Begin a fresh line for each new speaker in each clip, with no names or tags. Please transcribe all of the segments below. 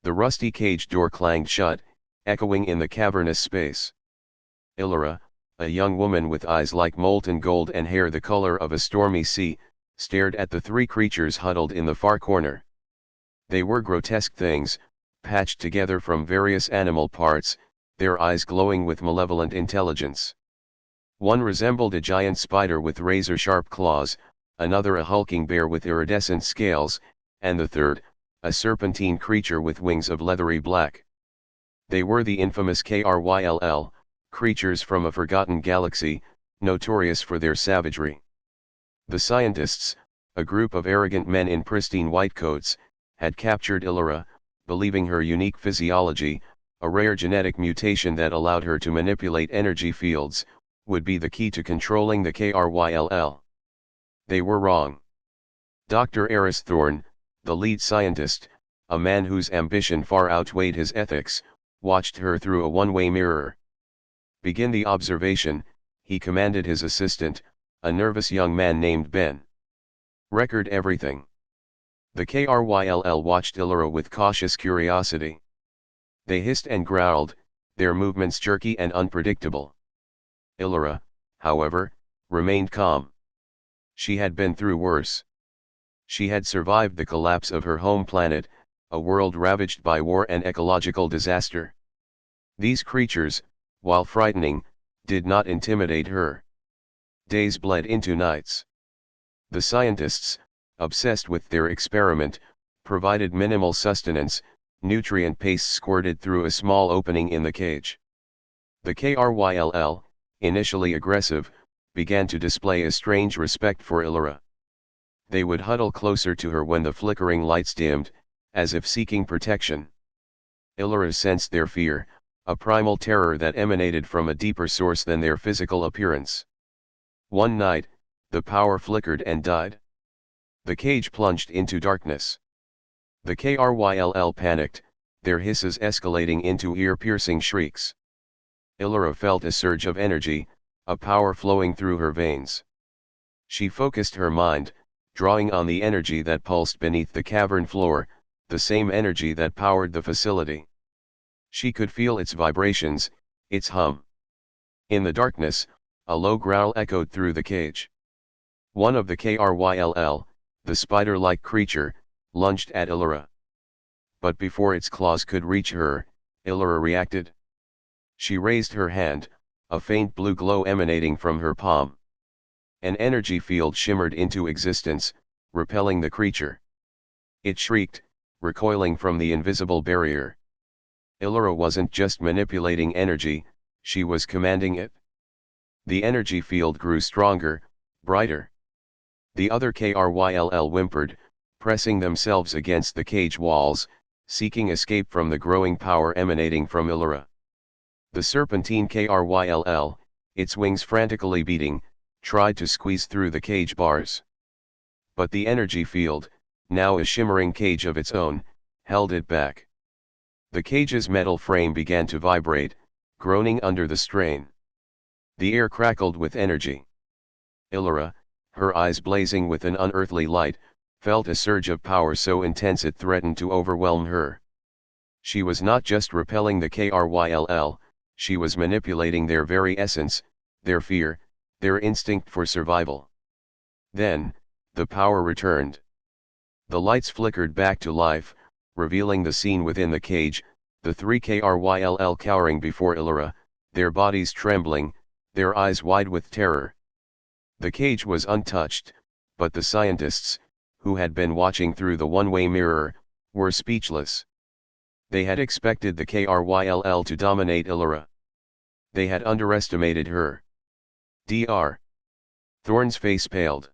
The rusty cage door clanged shut, echoing in the cavernous space. Illyra, a young woman with eyes like molten gold and hair the color of a stormy sea, stared at the three creatures huddled in the far corner. They were grotesque things, patched together from various animal parts, their eyes glowing with malevolent intelligence. One resembled a giant spider with razor-sharp claws, another a hulking bear with iridescent scales, and the third, a serpentine creature with wings of leathery black. They were the infamous KRYLL, creatures from a forgotten galaxy, notorious for their savagery. The scientists, a group of arrogant men in pristine white coats, had captured Illyra, believing her unique physiology, a rare genetic mutation that allowed her to manipulate energy fields, would be the key to controlling the KRYLL. They were wrong. Dr. Eris Thorne, the lead scientist, a man whose ambition far outweighed his ethics, watched her through a one-way mirror. "Begin the observation," he commanded his assistant, a nervous young man named Ben. "Record everything." The KRYLL watched Illyra with cautious curiosity. They hissed and growled, their movements jerky and unpredictable. Illyra, however, remained calm. She had been through worse. She had survived the collapse of her home planet, a world ravaged by war and ecological disaster. These creatures, while frightening, did not intimidate her. Days bled into nights. The scientists, obsessed with their experiment, provided minimal sustenance, nutrient paste squirted through a small opening in the cage. The KRYLL, initially aggressive, began to display a strange respect for Illyra. They would huddle closer to her when the flickering lights dimmed, as if seeking protection. Illyra sensed their fear, a primal terror that emanated from a deeper source than their physical appearance. One night, the power flickered and died. The cage plunged into darkness. The KRYLL panicked, their hisses escalating into ear-piercing shrieks. Illyra felt a surge of energy, a power flowing through her veins. She focused her mind, drawing on the energy that pulsed beneath the cavern floor, the same energy that powered the facility. She could feel its vibrations, its hum. In the darkness, a low growl echoed through the cage. One of the KRYLL, the spider-like creature, lunged at Illyra. But before its claws could reach her, Illyra reacted. She raised her hand, a faint blue glow emanating from her palm. An energy field shimmered into existence, repelling the creature. It shrieked, recoiling from the invisible barrier. Illyra wasn't just manipulating energy, she was commanding it. The energy field grew stronger, brighter. The other KRYLL whimpered, pressing themselves against the cage walls, seeking escape from the growing power emanating from Illyra. The serpentine KRYLL, its wings frantically beating, tried to squeeze through the cage bars. But the energy field, now a shimmering cage of its own, held it back. The cage's metal frame began to vibrate, groaning under the strain. The air crackled with energy. Illyra, her eyes blazing with an unearthly light, felt a surge of power so intense it threatened to overwhelm her. She was not just repelling the KRYLL, she was manipulating their very essence, their fear, their instinct for survival. Then, the power returned. The lights flickered back to life, revealing the scene within the cage, the three KRYLL cowering before Illyra, their bodies trembling, their eyes wide with terror. The cage was untouched, but the scientists, who had been watching through the one-way mirror, were speechless. They had expected the KRYLL to dominate Illyra. They had underestimated her. Dr. Thorne's face paled.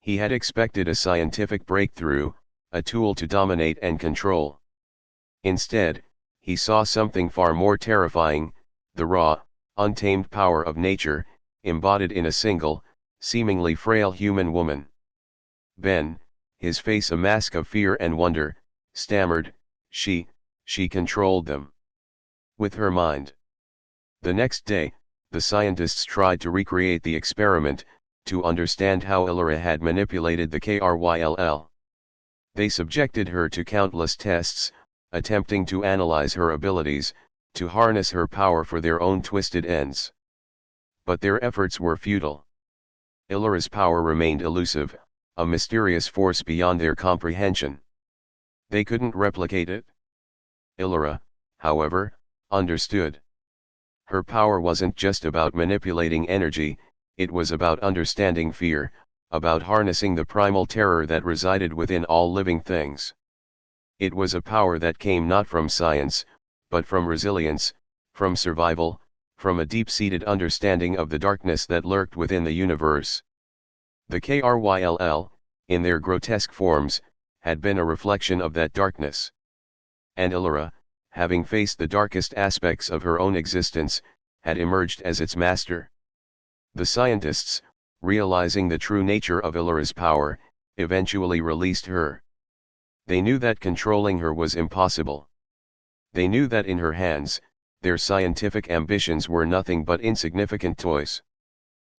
He had expected a scientific breakthrough, a tool to dominate and control. Instead, he saw something far more terrifying, the raw, untamed power of nature, embodied in a single, seemingly frail human woman. Ben, his face a mask of fear and wonder, stammered, she controlled them. With her mind. The next day, the scientists tried to recreate the experiment, to understand how Illyra had manipulated the KRYLL. They subjected her to countless tests, attempting to analyze her abilities, to harness her power for their own twisted ends. But their efforts were futile. Illyra's power remained elusive, a mysterious force beyond their comprehension. They couldn't replicate it. Illyra, however, understood. Her power wasn't just about manipulating energy, it was about understanding fear, about harnessing the primal terror that resided within all living things. It was a power that came not from science, but from resilience, from survival, from a deep-seated understanding of the darkness that lurked within the universe. The Kryll, in their grotesque forms, had been a reflection of that darkness. And Illyra, having faced the darkest aspects of her own existence, had emerged as its master. The scientists, realizing the true nature of Illyra's power, eventually released her. They knew that controlling her was impossible. They knew that in her hands, their scientific ambitions were nothing but insignificant toys.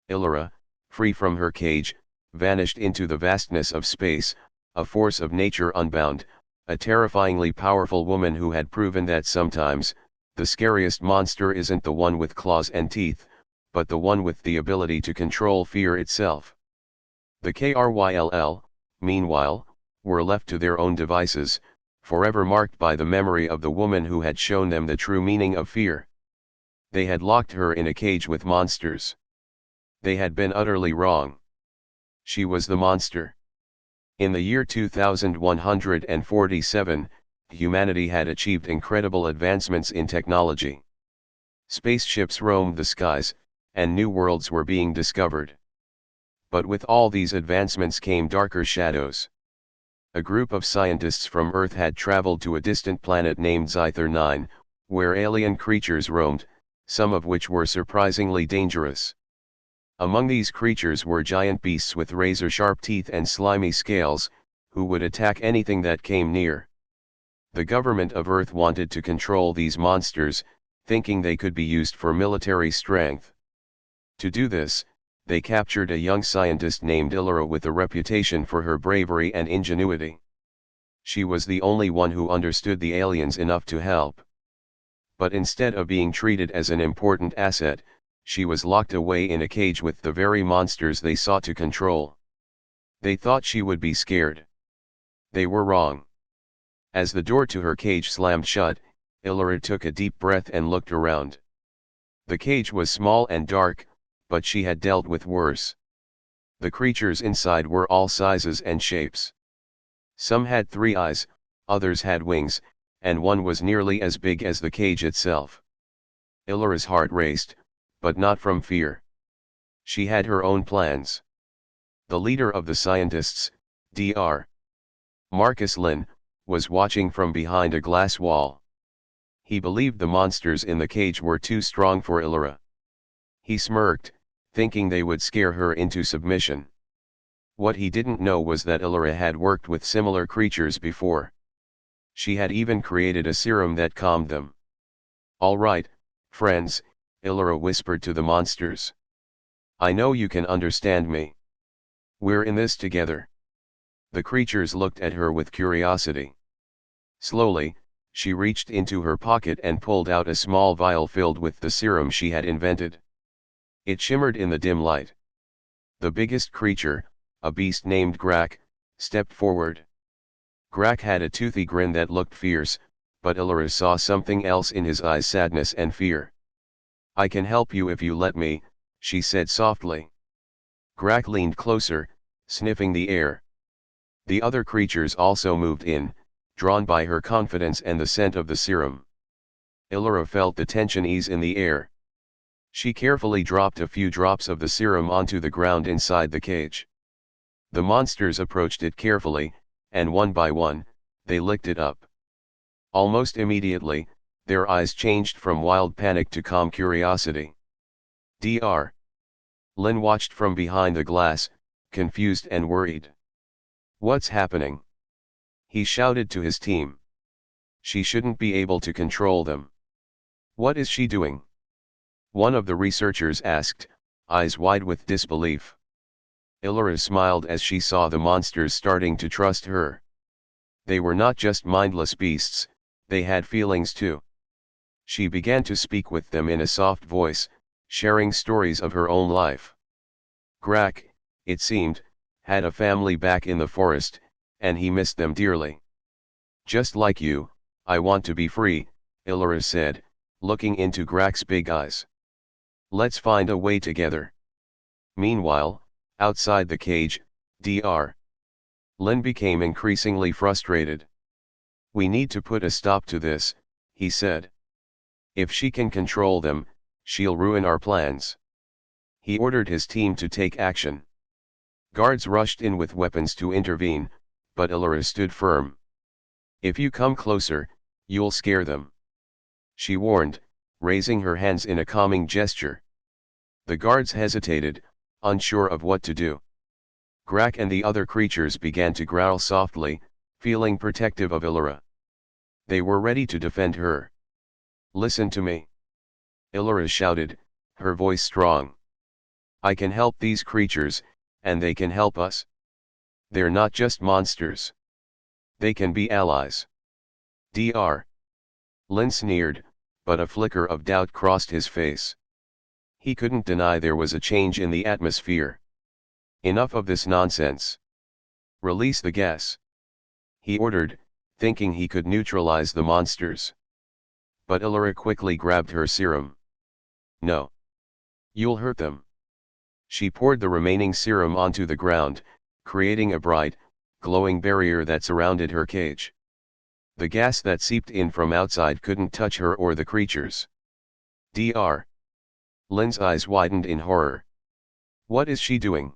Illyra, free from her cage, vanished into the vastness of space, a force of nature unbound, a terrifyingly powerful woman who had proven that sometimes, the scariest monster isn't the one with claws and teeth, but the one with the ability to control fear itself. The Kryll, meanwhile, were left to their own devices, forever marked by the memory of the woman who had shown them the true meaning of fear. They had locked her in a cage with monsters. They had been utterly wrong. She was the monster. In the year 2147, humanity had achieved incredible advancements in technology. Spaceships roamed the skies, and new worlds were being discovered. But with all these advancements came darker shadows. A group of scientists from Earth had traveled to a distant planet named Zyther 9, where alien creatures roamed, some of which were surprisingly dangerous. Among these creatures were giant beasts with razor-sharp teeth and slimy scales, who would attack anything that came near. The government of Earth wanted to control these monsters, thinking they could be used for military strength. To do this, they captured a young scientist named Illyra with a reputation for her bravery and ingenuity. She was the only one who understood the aliens enough to help. But instead of being treated as an important asset, she was locked away in a cage with the very monsters they sought to control. They thought she would be scared. They were wrong. As the door to her cage slammed shut, Illyra took a deep breath and looked around. The cage was small and dark, but she had dealt with worse. The creatures inside were all sizes and shapes. Some had 3 eyes, others had wings, and one was nearly as big as the cage itself. Illyra's heart raced, but not from fear. She had her own plans. The leader of the scientists, Dr. Marcus Lynn, was watching from behind a glass wall. He believed the monsters in the cage were too strong for Illyra. He smirked, thinking they would scare her into submission. What he didn't know was that Illyra had worked with similar creatures before. She had even created a serum that calmed them. "All right, friends," Illyra whispered to the monsters. "I know you can understand me. We're in this together." The creatures looked at her with curiosity. Slowly, she reached into her pocket and pulled out a small vial filled with the serum she had invented. It shimmered in the dim light. The biggest creature, a beast named Grak, stepped forward. Grak had a toothy grin that looked fierce, but Illyra saw something else in his eyes: sadness and fear. "I can help you if you let me," she said softly. Grak leaned closer, sniffing the air. The other creatures also moved in, drawn by her confidence and the scent of the serum. Illyra felt the tension ease in the air. She carefully dropped a few drops of the serum onto the ground inside the cage. The monsters approached it carefully, and one by one, they licked it up. Almost immediately, their eyes changed from wild panic to calm curiosity. Dr. Lynn watched from behind the glass, confused and worried. "What's happening?" he shouted to his team. "She shouldn't be able to control them." "What is she doing?" one of the researchers asked, eyes wide with disbelief. Illyra smiled as she saw the monsters starting to trust her. They were not just mindless beasts, They had feelings too. She began to speak with them in a soft voice, sharing stories of her own life. Grak, it seemed, had a family back in the forest, and he missed them dearly. Just like you, I want to be free, Illyra said, looking into Grak's big eyes. Let's find a way together. Meanwhile, outside the cage, Dr. Lin became increasingly frustrated. We need to put a stop to this, he said. If she can control them, she'll ruin our plans. He ordered his team to take action. Guards rushed in with weapons to intervene, but Illyra stood firm. If you come closer, you'll scare them. She warned, raising her hands in a calming gesture. The guards hesitated, unsure of what to do. Grak and the other creatures began to growl softly, feeling protective of Illyra. They were ready to defend her. Listen to me. Illyra shouted, her voice strong. I can help these creatures, and they can help us. They're not just monsters. They can be allies. Dr. Lin sneered, but a flicker of doubt crossed his face. He couldn't deny there was a change in the atmosphere. Enough of this nonsense. Release the gas. He ordered, thinking he could neutralize the monsters. But Illyra quickly grabbed her serum. No. You'll hurt them. She poured the remaining serum onto the ground, creating a bright, glowing barrier that surrounded her cage. The gas that seeped in from outside couldn't touch her or the creatures. Dr. Lin's eyes widened in horror. What is she doing?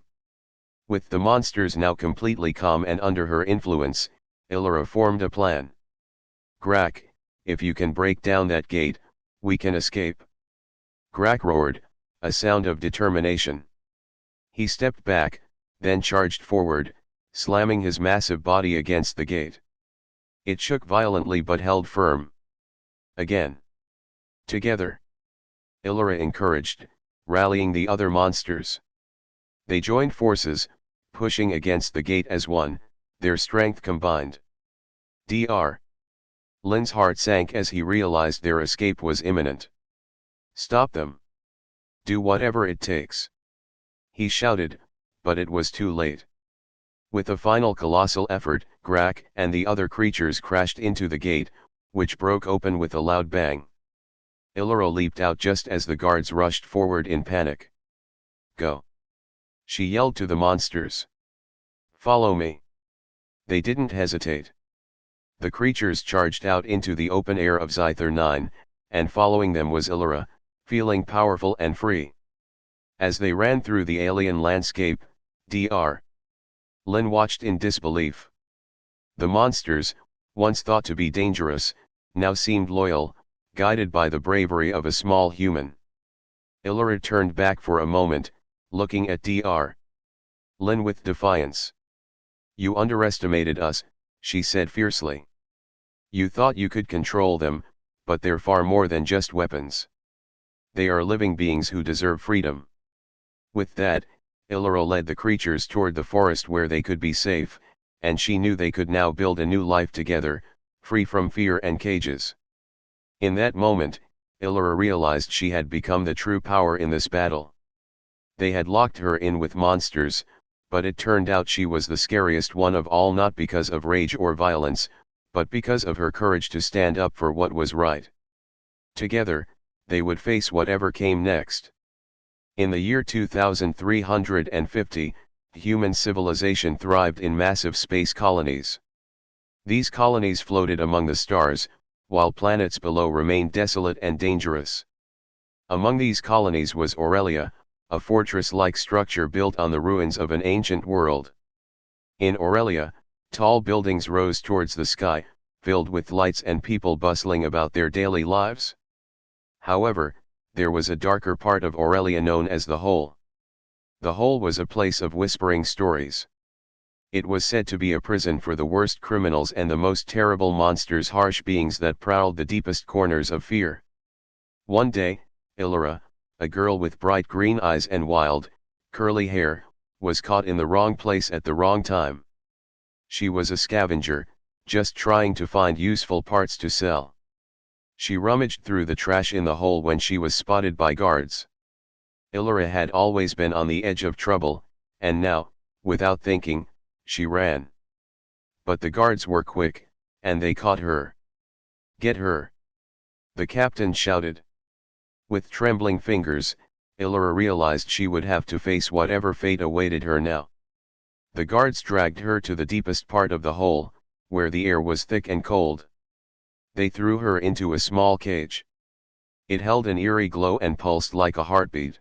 With the monsters now completely calm and under her influence, Illyra formed a plan. Grak, if you can break down that gate, we can escape. Grak roared, a sound of determination. He stepped back, then charged forward, slamming his massive body against the gate. It shook violently but held firm. Again. Together. Illyra encouraged, rallying the other monsters. They joined forces, pushing against the gate as one, their strength combined. Dr. Lin's heart sank as he realized their escape was imminent. Stop them. Do whatever it takes. He shouted, but it was too late. With a final colossal effort, Grak and the other creatures crashed into the gate, which broke open with a loud bang. Illyra leaped out just as the guards rushed forward in panic. Go. She yelled to the monsters. Follow me. They didn't hesitate. The creatures charged out into the open air of Zither 9, and following them was Illyra, feeling powerful and free. As they ran through the alien landscape, Dr. Lin watched in disbelief. The monsters, once thought to be dangerous, now seemed loyal, guided by the bravery of a small human. Illyra turned back for a moment, looking at Dr. Lin with defiance. You underestimated us, she said fiercely. You thought you could control them, but they're far more than just weapons. They are living beings who deserve freedom. With that, Illyra led the creatures toward the forest where they could be safe, and she knew they could now build a new life together, free from fear and cages. In that moment, Illyra realized she had become the true power in this battle. They had locked her in with monsters, but it turned out she was the scariest one of all, not because of rage or violence, but because of her courage to stand up for what was right. Together, they would face whatever came next. In the year 2350, human civilization thrived in massive space colonies. These colonies floated among the stars, while planets below remained desolate and dangerous. Among these colonies was Aurelia, a fortress-like structure built on the ruins of an ancient world. In Aurelia, tall buildings rose towards the sky, filled with lights and people bustling about their daily lives. However, there was a darker part of Aurelia known as the Hole. The Hole was a place of whispering stories. It was said to be a prison for the worst criminals and the most terrible monsters, harsh beings that prowled the deepest corners of fear. One day, Illyra, a girl with bright green eyes and wild, curly hair, was caught in the wrong place at the wrong time. She was a scavenger, just trying to find useful parts to sell. She rummaged through the trash in the hole when she was spotted by guards. Illyra had always been on the edge of trouble, and now, without thinking, she ran. But the guards were quick, and they caught her. "Get her!" the captain shouted. With trembling fingers, Illyra realized she would have to face whatever fate awaited her now. The guards dragged her to the deepest part of the hole, where the air was thick and cold. They threw her into a small cage. It held an eerie glow and pulsed like a heartbeat.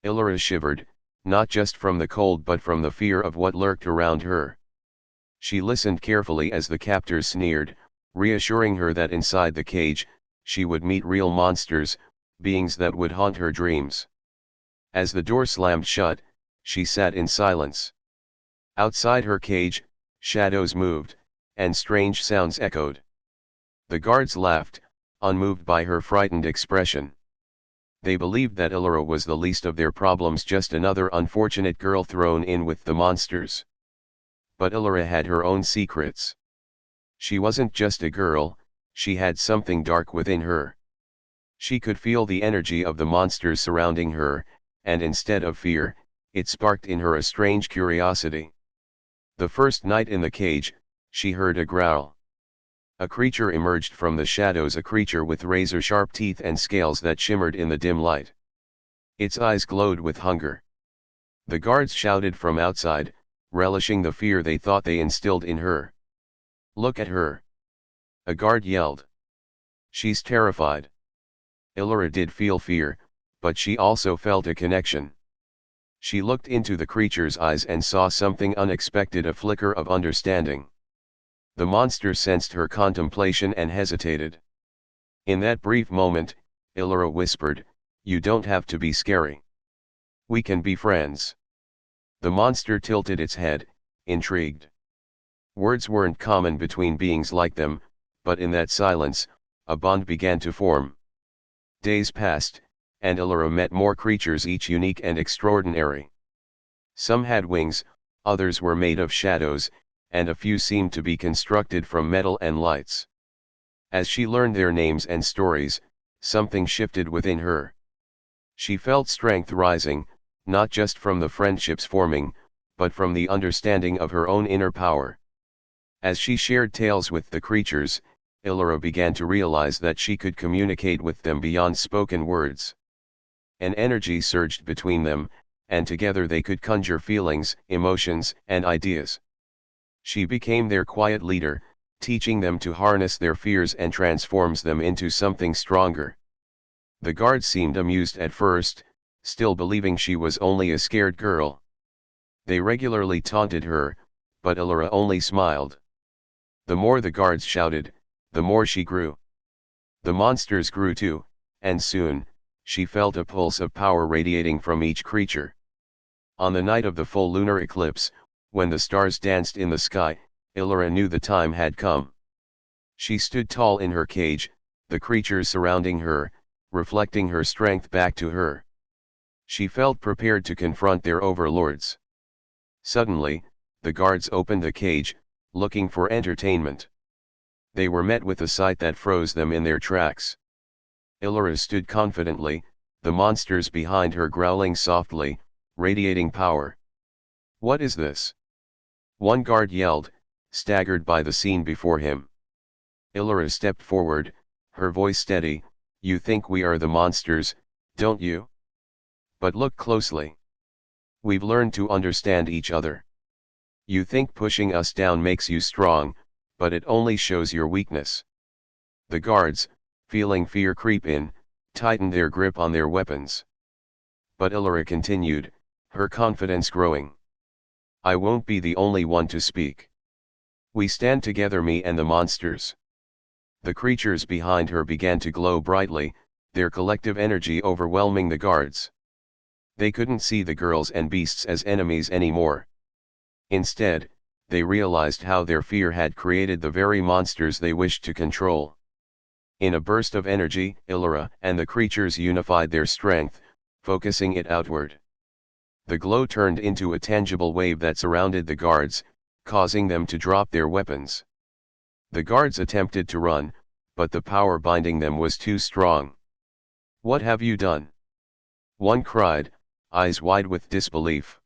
Illyra shivered, not just from the cold but from the fear of what lurked around her. She listened carefully as the captors sneered, reassuring her that inside the cage, she would meet real monsters, beings that would haunt her dreams. As the door slammed shut, she sat in silence. Outside her cage, shadows moved, and strange sounds echoed. The guards laughed, unmoved by her frightened expression. They believed that Illyra was the least of their problems, just another unfortunate girl thrown in with the monsters. But Illyra had her own secrets. She wasn't just a girl, she had something dark within her. She could feel the energy of the monsters surrounding her, and instead of fear, it sparked in her a strange curiosity. The first night in the cage, she heard a growl. A creature emerged from the shadows, a creature with razor-sharp teeth and scales that shimmered in the dim light. Its eyes glowed with hunger. The guards shouted from outside, relishing the fear they thought they instilled in her. "Look at her!" a guard yelled. "She's terrified." Illyra did feel fear, but she also felt a connection. She looked into the creature's eyes and saw something unexpected, a flicker of understanding. The monster sensed her contemplation and hesitated. In that brief moment, Illyra whispered, "You don't have to be scary. We can be friends." The monster tilted its head, intrigued. Words weren't common between beings like them, but in that silence, a bond began to form. Days passed, and Illyra met more creatures, each unique and extraordinary. Some had wings, others were made of shadows, and a few seemed to be constructed from metal and lights. As she learned their names and stories, something shifted within her. She felt strength rising, not just from the friendships forming, but from the understanding of her own inner power. As she shared tales with the creatures, Illyra began to realize that she could communicate with them beyond spoken words. An energy surged between them, and together they could conjure feelings, emotions, and ideas. She became their quiet leader, teaching them to harness their fears and transforms them into something stronger. The guards seemed amused at first, still believing she was only a scared girl. They regularly taunted her, but Illyra only smiled. The more the guards shouted, the more she grew. The monsters grew too, and soon, she felt a pulse of power radiating from each creature. On the night of the full lunar eclipse, when the stars danced in the sky, Illyra knew the time had come. She stood tall in her cage, the creatures surrounding her, reflecting her strength back to her. She felt prepared to confront their overlords. Suddenly, the guards opened the cage, looking for entertainment. They were met with a sight that froze them in their tracks. Illyra stood confidently, the monsters behind her growling softly, radiating power. "What is this?" one guard yelled, staggered by the scene before him. Illyra stepped forward, her voice steady, "You think we are the monsters, don't you? But look closely. We've learned to understand each other. You think pushing us down makes you strong, but it only shows your weakness." The guards, feeling fear creep in, tightened their grip on their weapons. But Illyra continued, her confidence growing. "I won't be the only one to speak. We stand together, me and the monsters." The creatures behind her began to glow brightly, their collective energy overwhelming the guards. They couldn't see the girls and beasts as enemies anymore. Instead, they realized how their fear had created the very monsters they wished to control. In a burst of energy, Illyra and the creatures unified their strength, focusing it outward. The glow turned into a tangible wave that surrounded the guards, causing them to drop their weapons. The guards attempted to run, but the power binding them was too strong. "What have you done?" one cried, eyes wide with disbelief.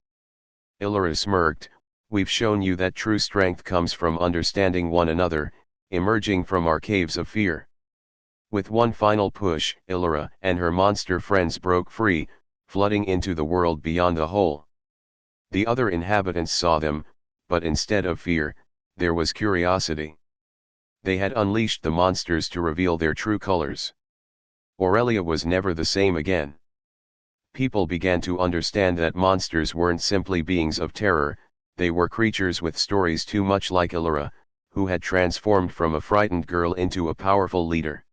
Illyra smirked, "We've shown you that true strength comes from understanding one another, emerging from our caves of fear." With one final push, Illyra and her monster friends broke free, flooding into the world beyond the hole. The other inhabitants saw them, but instead of fear, there was curiosity. They had unleashed the monsters to reveal their true colors. Aurelia was never the same again. People began to understand that monsters weren't simply beings of terror, they were creatures with stories too much like Illyra, who had transformed from a frightened girl into a powerful leader.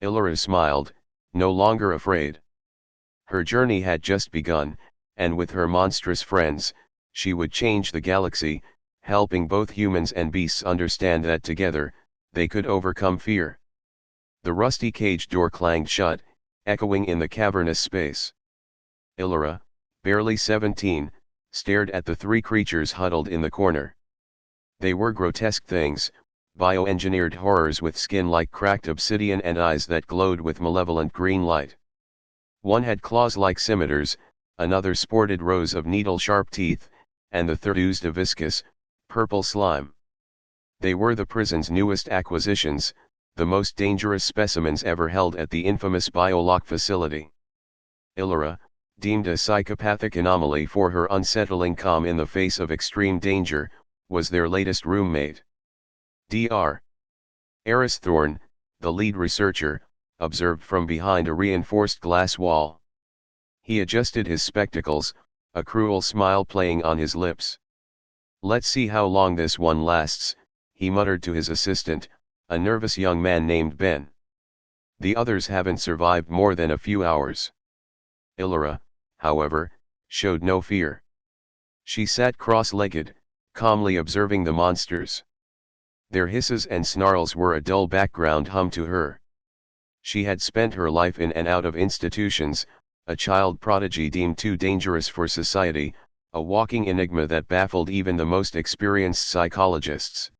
Illyra smiled, no longer afraid. Her journey had just begun, and with her monstrous friends, she would change the galaxy, helping both humans and beasts understand that together, they could overcome fear. The rusty cage door clanged shut, echoing in the cavernous space. Illyra, barely 17, stared at the three creatures huddled in the corner. They were grotesque things, bioengineered horrors with skin like cracked obsidian and eyes that glowed with malevolent green light. One had claws like scimitars, another sported rows of needle-sharp teeth, and the third oozed a viscous, purple slime. They were the prison's newest acquisitions, the most dangerous specimens ever held at the infamous biolock facility. Illyra, deemed a psychopathic anomaly for her unsettling calm in the face of extreme danger, was their latest roommate. Dr. Eris Thorn, the lead researcher, observed from behind a reinforced glass wall. He adjusted his spectacles, a cruel smile playing on his lips. "Let's see how long this one lasts," he muttered to his assistant, a nervous young man named Ben. "The others haven't survived more than a few hours." Illyra, however, showed no fear. She sat cross-legged, calmly observing the monsters. Their hisses and snarls were a dull background hum to her. She had spent her life in and out of institutions, a child prodigy deemed too dangerous for society, a walking enigma that baffled even the most experienced psychologists.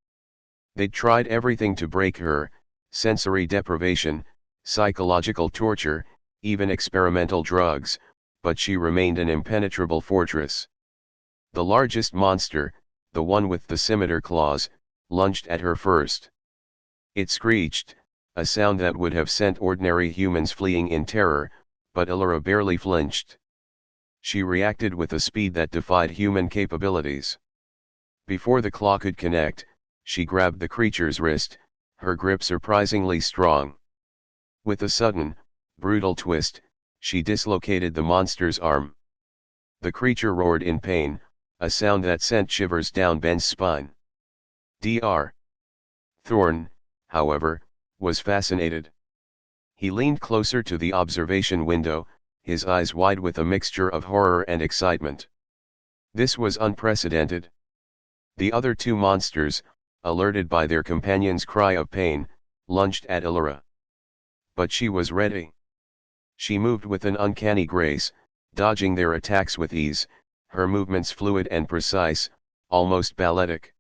They'd tried everything to break her: sensory deprivation, psychological torture, even experimental drugs, but she remained an impenetrable fortress. The largest monster, the one with the scimitar claws, lunged at her first. It screeched, a sound that would have sent ordinary humans fleeing in terror, but Illyra barely flinched. She reacted with a speed that defied human capabilities. Before the claw could connect, she grabbed the creature's wrist, her grip surprisingly strong. With a sudden, brutal twist, she dislocated the monster's arm. The creature roared in pain, a sound that sent shivers down Ben's spine. Dr. Thorn, however, was fascinated. He leaned closer to the observation window, his eyes wide with a mixture of horror and excitement. This was unprecedented. The other two monsters, alerted by their companion's cry of pain, lunged at Illyra. But she was ready. She moved with an uncanny grace, dodging their attacks with ease, her movements fluid and precise, almost balletic.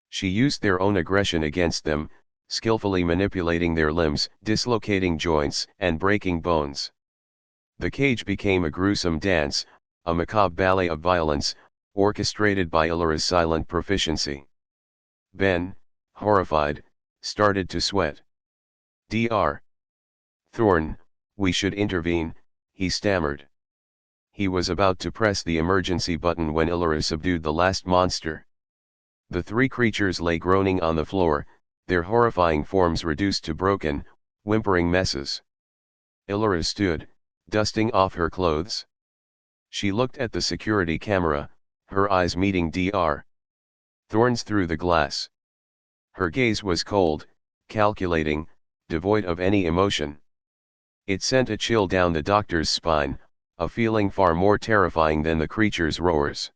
She used their own aggression against them, skillfully manipulating their limbs, dislocating joints, and breaking bones. The cage became a gruesome dance, a macabre ballet of violence, orchestrated by Illyra's silent proficiency. Ben, horrified, started to sweat. Dr. Thorn, "We should intervene," he stammered. He was about to press the emergency button when Illyra subdued the last monster. The three creatures lay groaning on the floor, their horrifying forms reduced to broken, whimpering messes. Illyra stood, dusting off her clothes. She looked at the security camera, her eyes meeting Dr. Thorn's through the glass. Her gaze was cold, calculating, devoid of any emotion. It sent a chill down the doctor's spine, a feeling far more terrifying than the creature's roars.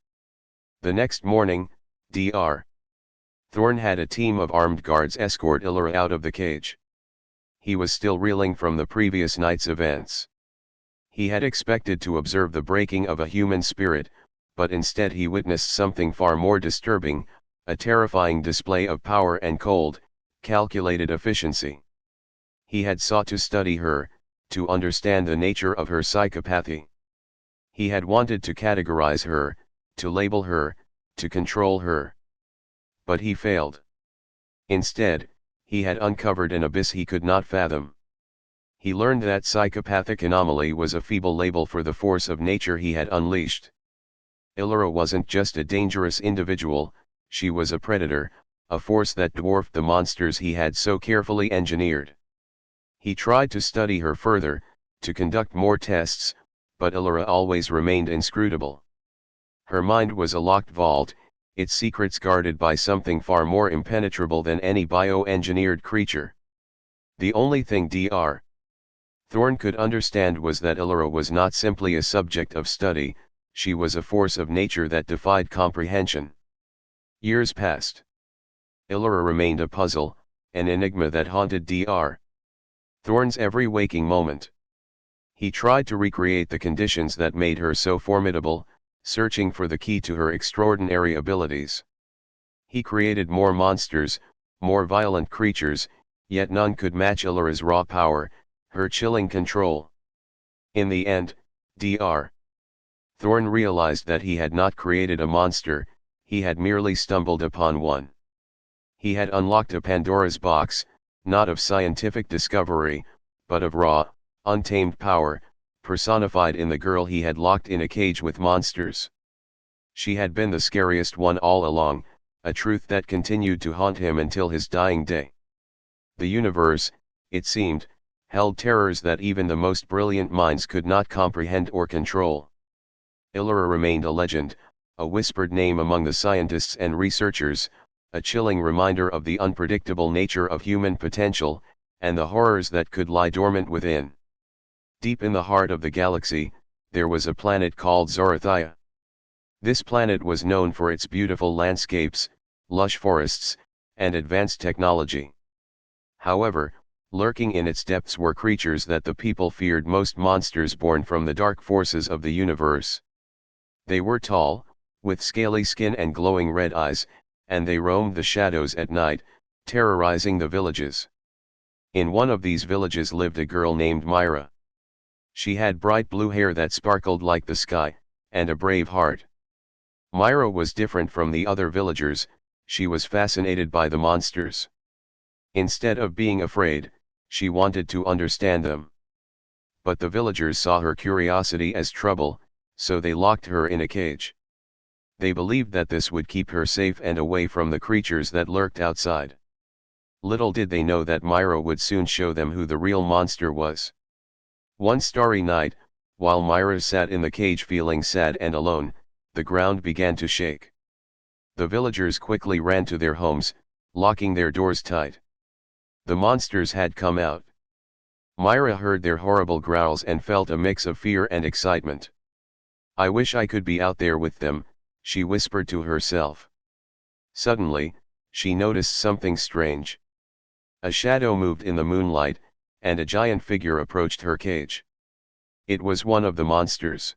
The next morning, Dr. Thorn had a team of armed guards escort Illyra out of the cage. He was still reeling from the previous night's events. He had expected to observe the breaking of a human spirit, but instead he witnessed something far more disturbing, a terrifying display of power and cold, calculated efficiency. He had sought to study her, to understand the nature of her psychopathy. He had wanted to categorize her, to label her, to control her. But he failed. Instead, he had uncovered an abyss he could not fathom. He learned that psychopathic anomaly was a feeble label for the force of nature he had unleashed. Illyra wasn't just a dangerous individual, she was a predator, a force that dwarfed the monsters he had so carefully engineered. He tried to study her further, to conduct more tests, but Illyra always remained inscrutable. Her mind was a locked vault, its secrets guarded by something far more impenetrable than any bioengineered creature. The only thing Dr. Thorne could understand was that Illyra was not simply a subject of study, she was a force of nature that defied comprehension. Years passed. Illyra remained a puzzle, an enigma that haunted Dr. Thorne's every waking moment. He tried to recreate the conditions that made her so formidable, searching for the key to her extraordinary abilities. He created more monsters, more violent creatures, yet none could match Illyra's raw power, her chilling control. In the end, Dr. Thorne realized that he had not created a monster, he had merely stumbled upon one. He had unlocked a Pandora's box, not of scientific discovery, but of raw, untamed power, personified in the girl he had locked in a cage with monsters. She had been the scariest one all along, a truth that continued to haunt him until his dying day. The universe, it seemed, held terrors that even the most brilliant minds could not comprehend or control. Illyra remained a legend, a whispered name among the scientists and researchers, a chilling reminder of the unpredictable nature of human potential, and the horrors that could lie dormant within. Deep in the heart of the galaxy, there was a planet called Zorothia. This planet was known for its beautiful landscapes, lush forests, and advanced technology. However, lurking in its depths were creatures that the people feared most, monsters born from the dark forces of the universe. They were tall, with scaly skin and glowing red eyes, and they roamed the shadows at night, terrorizing the villages. In one of these villages lived a girl named Myra. She had bright blue hair that sparkled like the sky, and a brave heart. Myra was different from the other villagers, she was fascinated by the monsters. Instead of being afraid, she wanted to understand them. But the villagers saw her curiosity as trouble, so they locked her in a cage. They believed that this would keep her safe and away from the creatures that lurked outside. Little did they know that Myra would soon show them who the real monster was. One starry night, while Myra sat in the cage feeling sad and alone, the ground began to shake. The villagers quickly ran to their homes, locking their doors tight. The monsters had come out. Myra heard their horrible growls and felt a mix of fear and excitement. "I wish I could be out there with them," she whispered to herself. Suddenly, she noticed something strange. A shadow moved in the moonlight, and a giant figure approached her cage. It was one of the monsters.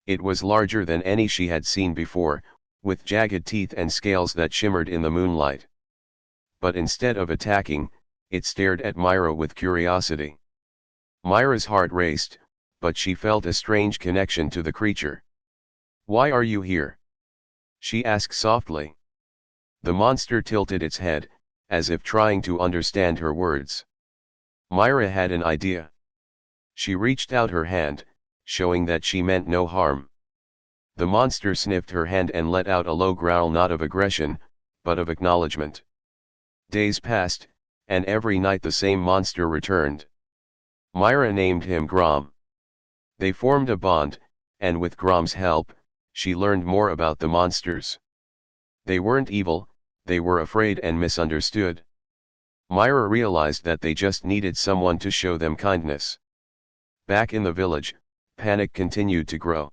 It was larger than any she had seen before, with jagged teeth and scales that shimmered in the moonlight. But instead of attacking, it stared at Myra with curiosity. Myra's heart raced, but she felt a strange connection to the creature. "Why are you here?" she asked softly. The monster tilted its head, as if trying to understand her words. Myra had an idea. She reached out her hand, showing that she meant no harm. The monster sniffed her hand and let out a low growl, not of aggression, but of acknowledgement. Days passed, and every night the same monster returned. Myra named him Grom. They formed a bond, and with Grom's help, she learned more about the monsters. They weren't evil, they were afraid and misunderstood. Myra realized that they just needed someone to show them kindness. Back in the village, panic continued to grow.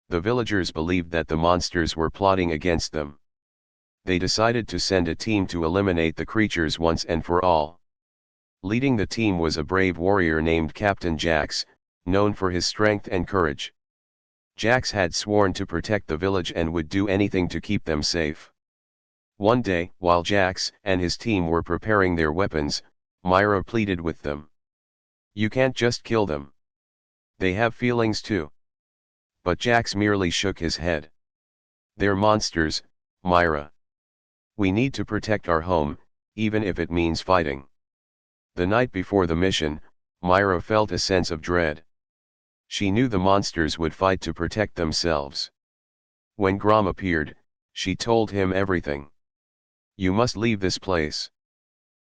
The villagers believed that the monsters were plotting against them. They decided to send a team to eliminate the creatures once and for all. Leading the team was a brave warrior named Captain Jax, known for his strength and courage. Jax had sworn to protect the village and would do anything to keep them safe. One day, while Jax and his team were preparing their weapons, Myra pleaded with them. You can't just kill them. They have feelings too. But Jax merely shook his head. They're monsters, Myra. We need to protect our home, even if it means fighting. The night before the mission, Myra felt a sense of dread. She knew the monsters would fight to protect themselves. When Grom appeared, she told him everything. You must leave this place.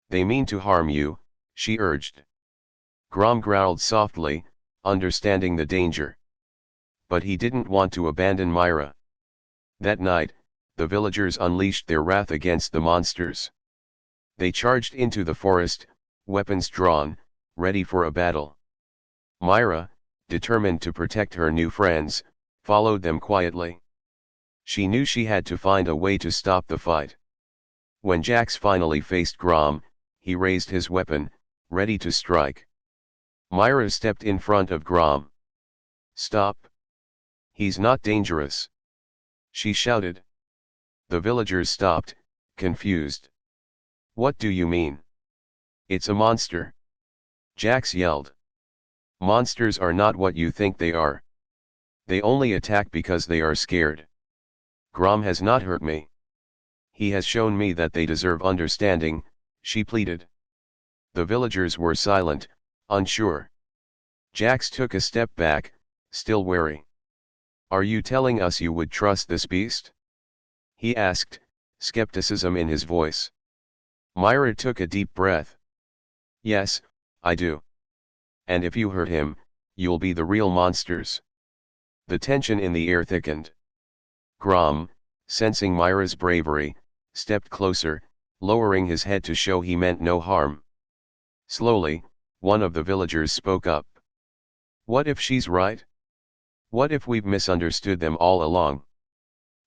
They mean to harm you, she urged. Grom growled softly, understanding the danger. But he didn't want to abandon Myra. That night, the villagers unleashed their wrath against the monsters. They charged into the forest, weapons drawn, ready for a battle. Myra, determined to protect her new friends, followed them quietly. She knew she had to find a way to stop the fight. When Jax finally faced Grom, he raised his weapon, ready to strike. Myra stepped in front of Grom. Stop. He's not dangerous, she shouted. The villagers stopped, confused. What do you mean? It's a monster, Jax yelled. Monsters are not what you think they are. They only attack because they are scared. Grom has not hurt me. He has shown me that they deserve understanding, she pleaded. The villagers were silent, unsure. Jax took a step back, still wary. Are you telling us you would trust this beast? He asked, skepticism in his voice. Myra took a deep breath. Yes, I do. And if you hurt him, you'll be the real monsters. The tension in the air thickened. Grom, sensing Myra's bravery, stepped closer, lowering his head to show he meant no harm. Slowly, one of the villagers spoke up. What if she's right? What if we've misunderstood them all along?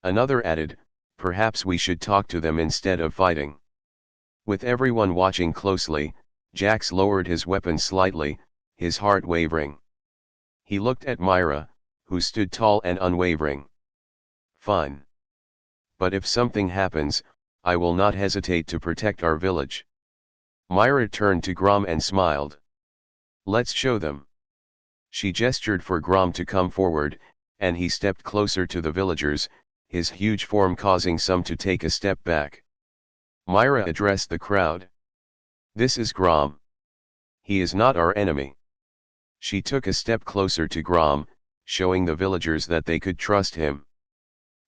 Another added, perhaps we should talk to them instead of fighting. With everyone watching closely, Jax lowered his weapon slightly, his heart wavering. He looked at Myra, who stood tall and unwavering. Fine. But if something happens, I will not hesitate to protect our village. Myra turned to Grom and smiled. Let's show them. She gestured for Grom to come forward, and he stepped closer to the villagers, his huge form causing some to take a step back. Myra addressed the crowd. This is Grom. He is not our enemy. She took a step closer to Grom, showing the villagers that they could trust him.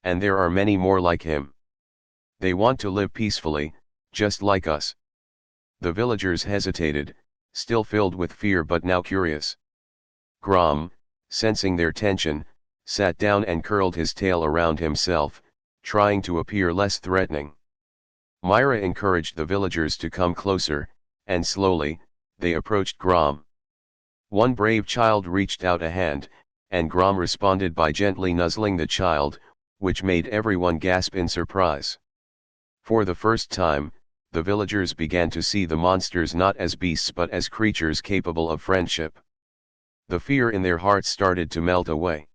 And there are many more like him. They want to live peacefully, just like us. The villagers hesitated, still filled with fear but now curious. Grom, sensing their tension, sat down and curled his tail around himself, trying to appear less threatening. Myra encouraged the villagers to come closer, and slowly, they approached Grom. One brave child reached out a hand, and Grom responded by gently nuzzling the child, which made everyone gasp in surprise. For the first time, the villagers began to see the monsters not as beasts but as creatures capable of friendship. The fear in their hearts started to melt away.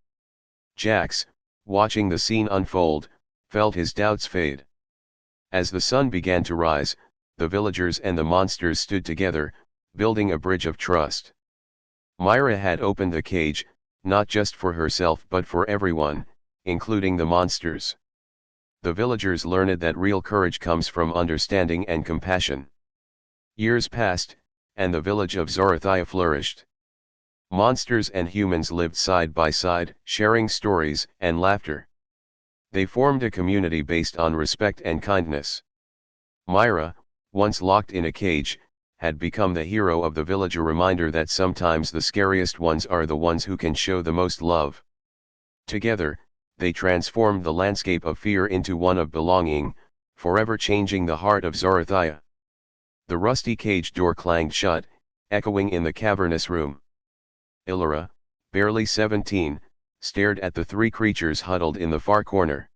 Jax, watching the scene unfold, felt his doubts fade. As the sun began to rise, the villagers and the monsters stood together, building a bridge of trust. Myra had opened the cage, not just for herself but for everyone, including the monsters. The villagers learned that real courage comes from understanding and compassion. Years passed, and the village of Zarathia flourished. Monsters and humans lived side by side, sharing stories and laughter. They formed a community based on respect and kindness. Myra, once locked in a cage, had become the hero of the village, a reminder that sometimes the scariest ones are the ones who can show the most love. Together, they transformed the landscape of fear into one of belonging, forever changing the heart of Zarathia. The rusty cage door clanged shut, echoing in the cavernous room. Illyra, barely 17, stared at the three creatures huddled in the far corner.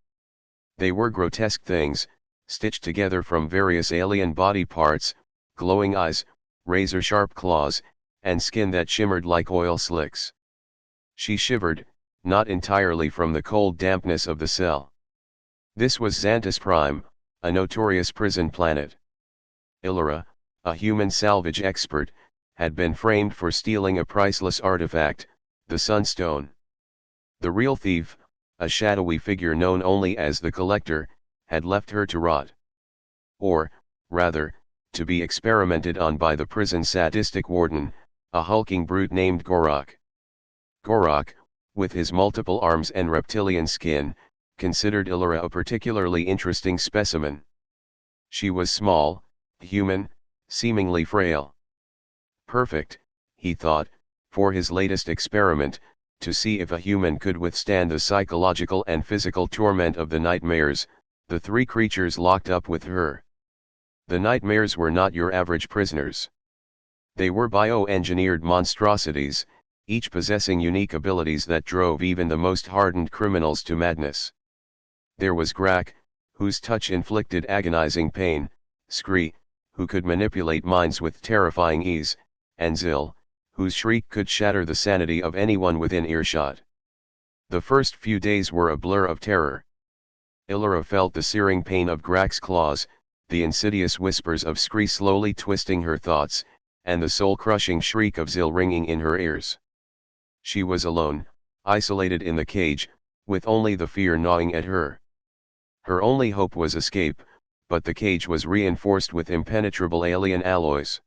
They were grotesque things, stitched together from various alien body parts, glowing eyes, razor-sharp claws, and skin that shimmered like oil slicks. She shivered, not entirely from the cold dampness of the cell. This was Xantus Prime, a notorious prison planet. Illyra, a human salvage expert, had been framed for stealing a priceless artifact, the Sunstone. The real thief, a shadowy figure known only as the Collector, had left her to rot. Or, rather, to be experimented on by the prison's sadistic warden, a hulking brute named Gorok. Gorok, with his multiple arms and reptilian skin, considered Illyra a particularly interesting specimen. She was small, human, seemingly frail. Perfect, he thought, for his latest experiment, to see if a human could withstand the psychological and physical torment of the nightmares, the three creatures locked up with her. The nightmares were not your average prisoners. They were bioengineered monstrosities, each possessing unique abilities that drove even the most hardened criminals to madness. There was Grak, whose touch inflicted agonizing pain, Scree, who could manipulate minds with terrifying ease, and Zil, whose shriek could shatter the sanity of anyone within earshot. The first few days were a blur of terror. Illyra felt the searing pain of Grak's claws, the insidious whispers of Scree slowly twisting her thoughts, and the soul-crushing shriek of Zil ringing in her ears. She was alone, isolated in the cage, with only the fear gnawing at her. Her only hope was escape, but the cage was reinforced with impenetrable alien alloys.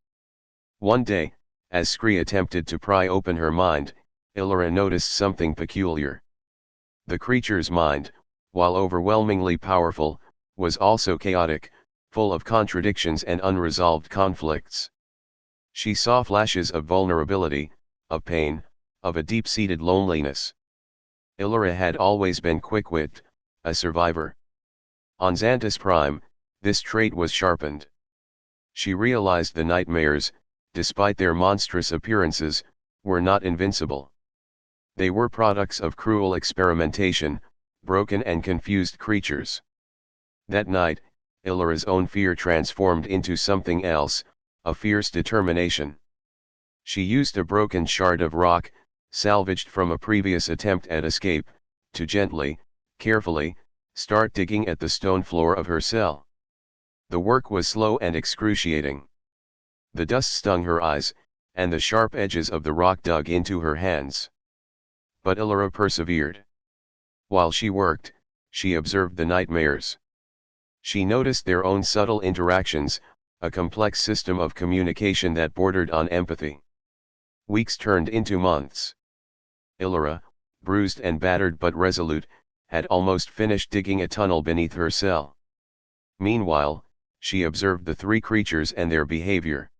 One day, as Scree attempted to pry open her mind, Illyra noticed something peculiar. The creature's mind, while overwhelmingly powerful, was also chaotic, full of contradictions and unresolved conflicts. She saw flashes of vulnerability, of pain, of a deep-seated loneliness. Illyra had always been quick-witted, a survivor. On Xantus Prime, this trait was sharpened. She realized the nightmares, despite their monstrous appearances, were not invincible. They were products of cruel experimentation, broken and confused creatures. That night, Illyra's own fear transformed into something else, a fierce determination. She used a broken shard of rock, salvaged from a previous attempt at escape, to gently, carefully, start digging at the stone floor of her cell. The work was slow and excruciating. The dust stung her eyes, and the sharp edges of the rock dug into her hands. But Illyra persevered. While she worked, she observed the nightmares. She noticed their own subtle interactions, a complex system of communication that bordered on empathy. Weeks turned into months. Illyra, bruised and battered but resolute, had almost finished digging a tunnel beneath her cell. Meanwhile, she observed the three creatures and their behavior.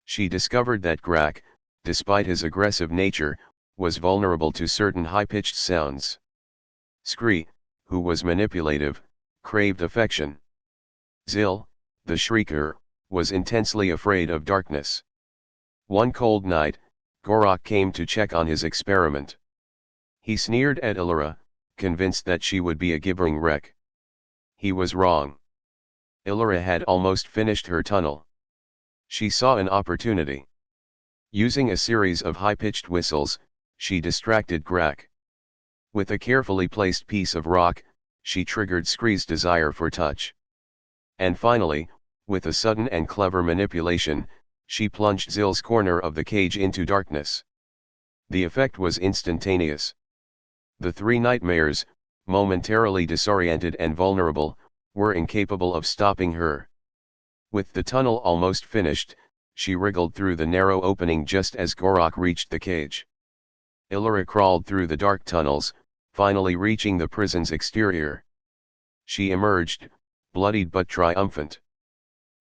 She discovered that Grak, despite his aggressive nature, was vulnerable to certain high-pitched sounds. Scree, who was manipulative, craved affection. Zil, the shrieker, was intensely afraid of darkness. One cold night, Gorok came to check on his experiment. He sneered at Illyra, convinced that she would be a gibbering wreck. He was wrong. Illyra had almost finished her tunnel. She saw an opportunity. Using a series of high-pitched whistles, she distracted Grak. With a carefully placed piece of rock, she triggered Scree's desire for touch. And finally, with a sudden and clever manipulation, she plunged Zil's corner of the cage into darkness. The effect was instantaneous. The three nightmares, momentarily disoriented and vulnerable, were incapable of stopping her. With the tunnel almost finished, she wriggled through the narrow opening just as Gorok reached the cage. Illyra crawled through the dark tunnels, finally reaching the prison's exterior. She emerged, bloodied but triumphant.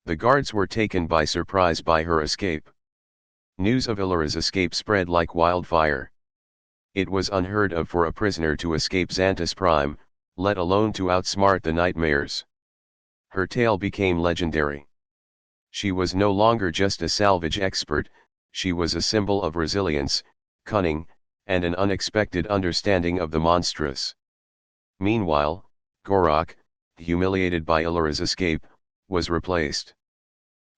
The guards were taken by surprise by her escape. News of Illyra's escape spread like wildfire. It was unheard of for a prisoner to escape Xantus Prime, let alone to outsmart the nightmares. Her tale became legendary. She was no longer just a salvage expert, she was a symbol of resilience, cunning, and an unexpected understanding of the monstrous. Meanwhile, Gorok, humiliated by Illyra's escape, was replaced.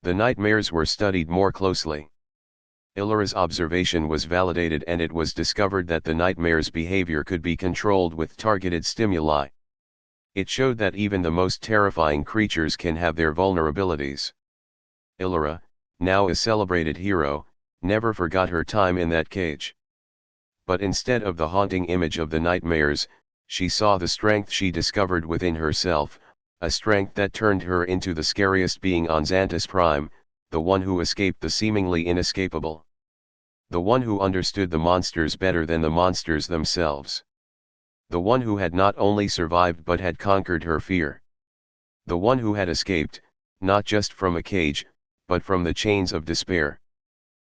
The nightmares were studied more closely. Illyra's observation was validated and it was discovered that the nightmare's behavior could be controlled with targeted stimuli. It showed that even the most terrifying creatures can have their vulnerabilities. Illyra, now a celebrated hero, never forgot her time in that cage. But instead of the haunting image of the nightmares, she saw the strength she discovered within herself, a strength that turned her into the scariest being on Xantus Prime, the one who escaped the seemingly inescapable. The one who understood the monsters better than the monsters themselves. The one who had not only survived but had conquered her fear. The one who had escaped, not just from a cage, but from the chains of despair.